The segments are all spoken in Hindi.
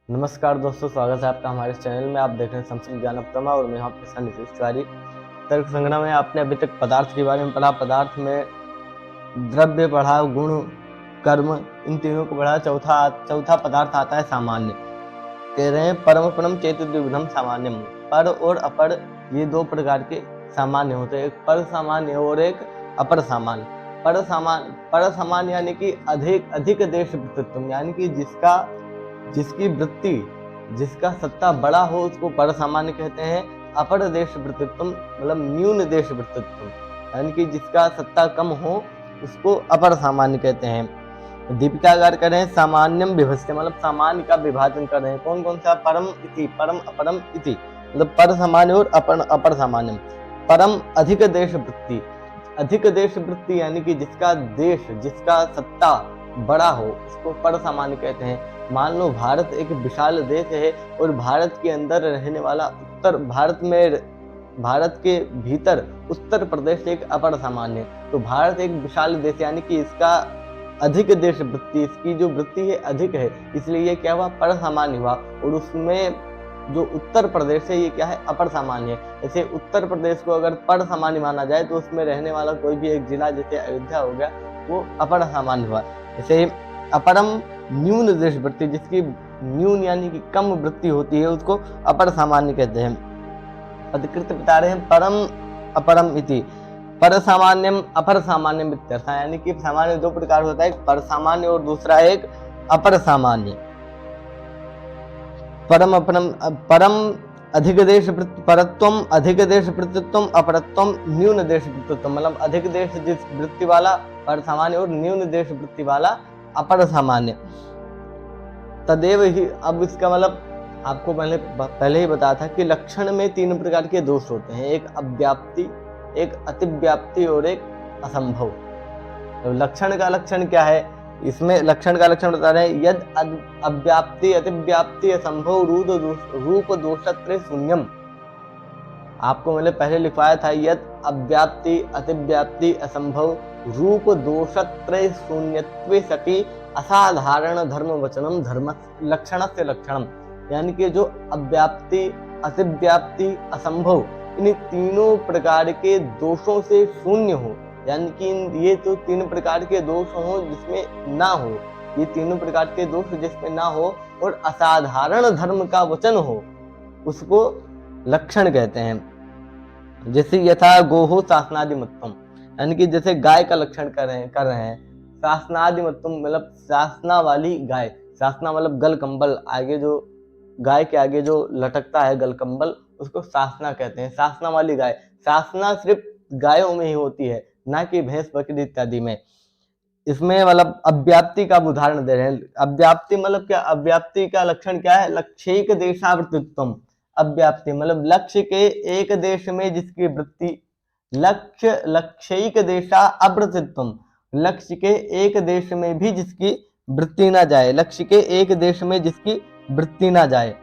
नमस्कार दोस्तों, स्वागत है आपका हमारे चैनल में। आप देख रहे हैं संस्कृत ज्ञान प्रमा और मैं आपके साथ नीतीश तिवारी। तर्क संग्रह में आपने अभी तक पदार्थ के बारे में पढ़ा। पदार्थ में द्रव्य पढ़ा, गुण, कर्म, इन तीनों को पढ़ा। चौथा पदार्थ आता है सामान्य। कह रहे हैं परम परम चेत द्विविधम सामान्यम। पर और अपर ये दो प्रकार के सामान्य होते हैं, एक पर सामान्य और एक अपर सामान्य। पर सामान्य यानी कि अधिक देश प्रतित्व, यानी कि जिसकी वृत्ति, जिसका सत्ता बड़ा हो उसको पर सामान्य कहते हैं। अपर देश वृत्तित्व मतलब न्यून देश वृत्तित्व, यानी कि जिसका सत्ता कम हो उसको अपर सामान्य कहते हैं। दीपिकागार कर रहे हैं सामान्यम विभज्य, मतलब सामान्य का विभाजन कर रहे हैं। कौन कौन सा? परम इति, परम अपरम इति, मतलब पर सामान्य और अपर सामान्य। परम अधिक देश वृत्ति, अधिक देश वृत्ति यानी कि जिसका सत्ता बड़ा हो उसको पर सामान्य कहते हैं। मान लो भारत एक विशाल देश है और भारत के अंदर रहने वाला भारत के भीतर उत्तर प्रदेश एक अपर सामान्य है। तो भारत एक विशाल देश यानी कि इसका अधिक देश वृत्ति, इसकी जो वृत्ति है अधिक है, इसलिए ये क्या हुआ? पर सामान्य हुआ। और उसमें जो उत्तर प्रदेश है ये क्या है? अपर सामान्य है। जैसे उत्तर प्रदेश को अगर पर सामान्य माना जाए तो उसमें रहने वाला कोई भी एक जिला, जैसे अयोध्या हो गया, वो अपर सामान्य हुआ। जैसे अपरम न्यून देश वृत्ति, जिसकी न्यून यानी कि कम वृत्ति होती है उसको अपर सामान्य कहते हैं। अधिकृत बता रहे हैं परम अपरम इति, पर सामान्यम अपर सामान्यम इत्यर्थ, यानी कि सामान्य दो प्रकार होता है, एक पर सामान्य और दूसरा एक अपर सामान्य। परम अधिक देश परत्वम अधिक देश वृत्तित्वम, अपरत्वम न्यून देश वृत्तित्वम, मतलब अधिक देश जिस वृत्ति वाला पर सामान्य और न्यून देश वृत्ति वाला अपर सामान्य। तदेव ही, अब इसका मतलब आपको पहले ही बताया था कि लक्षण में तीन प्रकार के दोष होते हैं, एक अव्याप्ति, एक अतिव्याप्ति और एक असंभव। तो लक्षण का लक्षण क्या है? इसमें लक्षण का लक्षण बता रहे हैं, यद अव्याप्ति अतिव्याप्ति असंभव रूप दोषत्रय शून्यम। आपको मैंने पहले लिखवाया था, यद अव्याप्ति अतिव्याप्ति असंभव रूप दोषत्रय शून्यत्वे सति असाधारण धर्म वचनम धर्म लक्षण से लक्षणम, यानी कि जो अव्याप्ति अतिव्याप्ति असंभव इन तीनों प्रकार के दोषों से शून्य हो, यानी कि ये तो तीन प्रकार के दोष हो जिसमें ना हो, ये तीनों प्रकार के दोष जिसमें ना हो और असाधारण धर्म का वचन हो, उसको लक्षण कहते हैं। जैसे यथा गोहो शासनादिमत्तम, यानी कि जैसे गाय का लक्षण कर रहे हैं। शासनादिमत्तम मतलब शासना वाली गाय, शासना मतलब गल कंबल, आगे जो गाय के आगे जो लटकता है गल कंबल, उसको शासना कहते हैं। शासना वाली गाय, शासना सिर्फ गायों में ही होती है, ना कि भैंस बकरी इत्यादि में। इसमें मतलब अव्याप्ति का उदाहरण दे रहे हैं। अव्याप्ति मतलब क्या? अव्याप्ति का लक्षण क्या है? लक्ष्यिक देशावृत्तित्वम। अव्याप्ति मतलब लक्ष्य के एक देश में जिसकी वृत्ति, लक्ष्यिक देशा अवृत्तित्वम, लक्ष्य के एक देश में भी जिसकी वृत्ति ना जाए, लक्ष्य के एक देश में जिसकी वृत्ति ना जाए,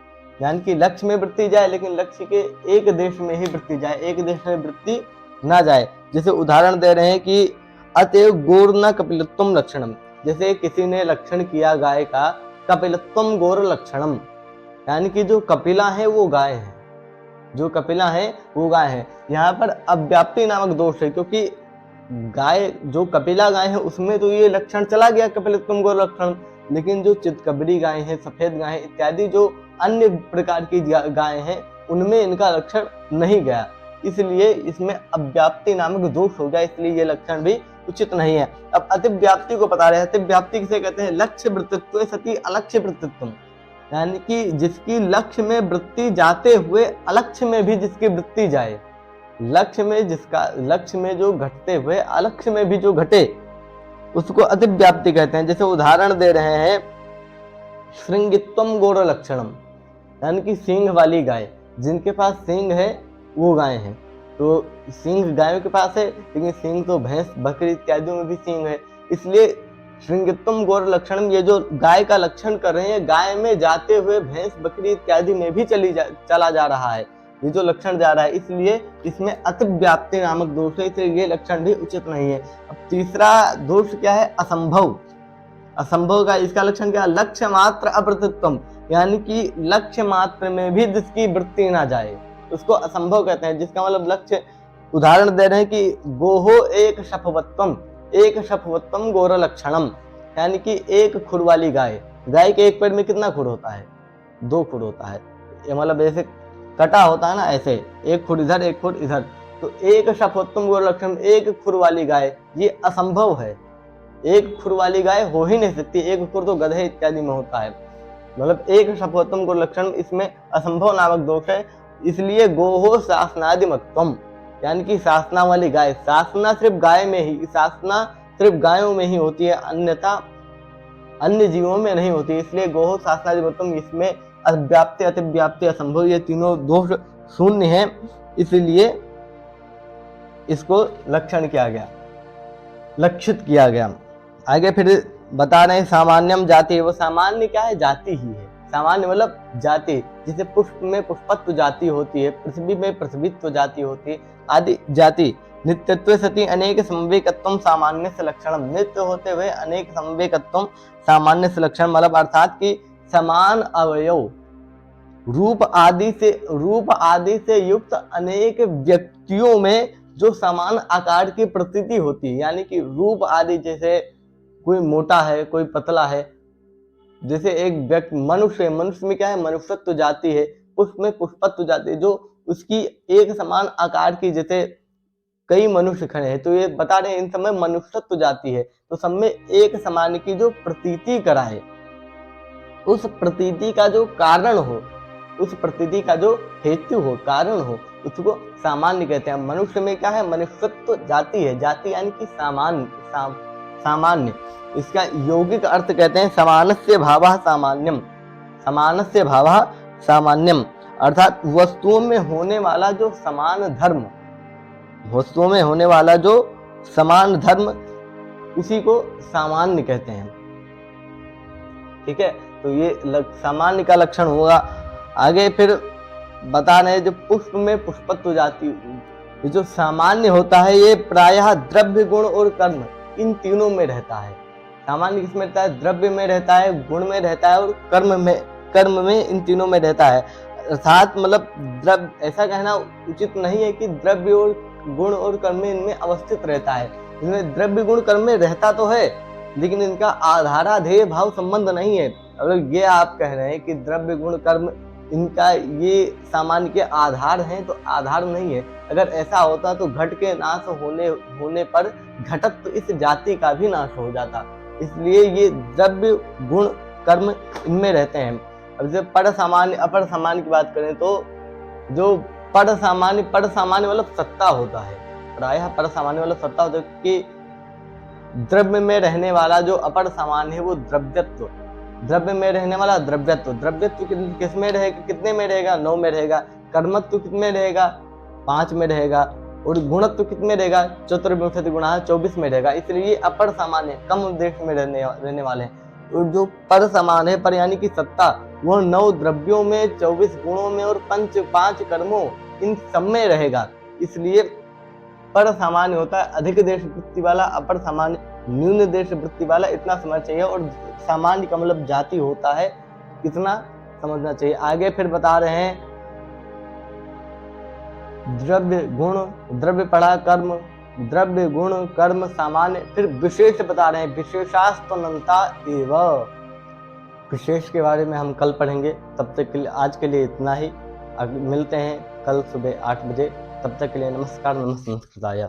यानी कि लक्ष्य में वृत्ति जाए लेकिन लक्ष्य के एक देश में ही वृत्ति जाए, एक देश में वृत्ति ना जाए। जैसे उदाहरण दे रहे हैं कि अतएव गोर न कपिलत्वम लक्षणम, जैसे किसी ने लक्षण किया गाय का, कपिलत्वम गोर लक्षणम, यानी कि जो कपिला है वो गाय है, जो कपिला है वो गाय है। यहाँ पर अव्याप्ति नामक दोष है, क्योंकि गाय जो कपिला गाय है उसमें तो ये लक्षण चला गया कपिलत्वम गोर लक्षण, लेकिन जो चितकबरी गाय है, सफेद गाय है इत्यादि जो अन्य प्रकार की गाय हैं उनमें इनका लक्षण नहीं गया, इसलिए इसमें अव्याप्ति नामक दोष हो गया, इसलिए ये लक्षण भी उचित नहीं है। अब अतिव्याप्ति को बता रहे हैं। अतिव्याप्ति किसे कहते हैं? लक्ष्य वृत्तित्व सती अलक्ष्य वृत्तित्व, यानी कि जिसकी लक्ष्य में वृत्ति जाते हुए अलक्ष्य में भी जिसकी वृत्ति जाए, लक्ष्य में जो घटते हुए अलक्ष्य में भी जो घटे उसको अतिव्याप्ति कहते हैं। जैसे उदाहरण दे रहे हैं, श्रृंगित्वम गोर लक्षणम, यानी कि सींग वाली गाय, जिनके पास सींग है वो गाय है। तो सींग गायों के पास है, लेकिन सींग तो भैंस बकरी इत्यादि में भी सींग है, इसलिए श्रृंगित्वम गोर लक्षणम, ये जो गाय का लक्षण कर रहे हैं, गाय में जाते हुए भैंस बकरी इत्यादि में भी चला जा रहा है, ये जो लक्षण जा रहा है, इसलिए इसमें अतिव्याप्ति नामक दोष है, इसलिए ये लक्षण भी उचित नहीं है। अब तीसरा दोष क्या है? असंभव। असंभव का इसका लक्षण क्या? लक्ष्य मात्र अप्रतित्वम, यानी कि लक्ष्य मात्र में भी जिसकी वृत्ति ना जाए उसको असंभव कहते हैं। जिसका मतलब लक्ष्य, उदाहरण दे रहे हैं कि गोहो एक शफवत्वम गोर लक्षणम, यानी कि एक खुर वाली गाय। गाय के एक पेड़ में कितना खुर होता है? 2 खुर होता है। ये मतलब ऐसे कटा होता है ना, ऐसे एक खुर इधर एक खुर इधर। तो एक शफवत्वम गोर लक्षणम, एक खुर वाली गाय, ये असंभव है। एक खुर वाली गाय हो ही नहीं सकती। एक खुर तो गधे इत्यादि में होता है। मतलब एक शफवत्वम गोर लक्षणम, इसमें असंभव नामक दोष है। इसलिए गोहो शासनादिमत्वम, यानी कि शासना वाली गाय। शासना सिर्फ गाय में ही, शासना सिर्फ गायों में ही होती है, अन्यथा अन्य जीवों में नहीं होती। इसलिए गोहो शासनादिमत्वम, इसमें अव्याप्ति अतिव्याप्ति असंभव, ये तीनों दोष शून्य है, इसलिए इसको लक्षण किया गया, लक्षित किया गया। आगे फिर बता रहे हैं सामान्यम जाति। वो सामान्य क्या है? जाति ही है। सामान्य मतलब जाति, जिसे पुष्प में पुष्पत्व जाति होती है, पृथ्वी में पृथ्वीत्व जाति होती है, आदि जाति। नित्यत्व सति अनेक समवेकत्वम सामान्य से लक्षणम, नित्य होते हुए अनेक समवेकत्वम सामान्य से लक्षण, मतलब अर्थात कि समान अवयव, रूप आदि से युक्त अनेक व्यक्तियों में जो समान आकार की प्रतीति होती है। यानी कि रूप आदि, जैसे कोई मोटा है, कोई पतला है, जैसे एक व्यक्ति मनुष्य में क्या है? मनुष्यत्व जाति है। पुष्प में पुष्पत्व जाति है, जो उसकी एक समान आकार की, जैसे कई मनुष्य खड़े हैं तो ये बता रहे हैं इन सब में मनुष्यत्व जाति है। तो सब में एक समान की जो प्रतीति कराए, उस प्रतीति का जो कारण हो, उस प्रतीति का जो हेतु हो, कारण हो, उसको सामान्य कहते हैं। मनुष्य में क्या है? मनुष्यत्व जाति है। जाति यानी कि सामान्य। इसका यौगिक अर्थ कहते हैं समानस्य भावः सामान्यम। समानस्य भावः सामान्यम, अर्थात वस्तुओं में होने वाला जो समान धर्म, वस्तुओं में होने वाला जो समान धर्म, उसी को सामान्य कहते हैं। ठीक है, तो ये सामान्य का लक्षण होगा। आगे फिर बता रहे जो पुष्प में पुष्पत्व जाति, ये जो सामान्य होता है ये प्रायः द्रव्य गुण और कर्म, इन तीनों में रहता है। सामान्य किसमें रहता है? द्रव्य में रहता है, गुण में रहता है और कर्म में, इन तीनों में रहता है। अर्थात मतलब द्रव्य, ऐसा कहना उचित नहीं है कि द्रव्य और गुण और कर्म में इनमें अवस्थित रहता है। इनमें द्रव्य गुण कर्म में रहता तो है, लेकिन इनका आधाराधेय भाव संबंध नहीं है। अगर ये आप कह रहे हैं कि द्रव्य गुण कर्म इनका ये सामान्य के आधार हैं, तो आधार नहीं है। अगर ऐसा होता तो घट के नाश होने पर घटत्व इस जाति का भी नाश हो जाता। इसलिए ये द्रव्य गुण कर्म इनमें रहते हैं। अब जब पर सामान्य अपर सामान्य की बात करें तो जो पर सामान्य मतलब सत्ता होता है, प्रायः पर सामान्य मतलब सत्ता होता है कि द्रव्य में रहने वाला जो अपर सामान्य है वो द्रव्यत्व, द्रव्य में रहने वाला द्रव्यत्व किस में रहेगा? कितने में रहेगा? 9 में रहेगा। कर्मत्व कितने रहेगा? 5 में रहेगा। और गुणत्व कितने रहेगा? 24 गुणा 24 में रहेगा। इसलिए अपर सामान्य कम देश में रहने वाले हैं। और जो पर सामान्य है, पर यानी कि सत्ता, वो 9 द्रव्यों में, 24 गुणों में और 5 कर्मों, इन सब में रहेगा। इसलिए पर सामान्य होता है अधिक देश वृत्ति वाला, अपर सामान्य न्यून देश वृत्ति वाला, इतना समझना चाहिए। और सामान्य का मतलब जाति होता है, इतना समझना चाहिए। आगे फिर बता रहे हैं द्रव्य गुण, द्रव्य पढ़ा कर्म, द्रव्य गुण कर्म सामान्य, फिर विशेष बता रहे हैं विशेषास्तनंता एव। विशेष के बारे में हम कल पढ़ेंगे। तब तक के लिए आज के लिए इतना ही। मिलते हैं कल सुबह 8 बजे। तब तक के लिए नमस्कार, नमस्ते, संस्कृताय।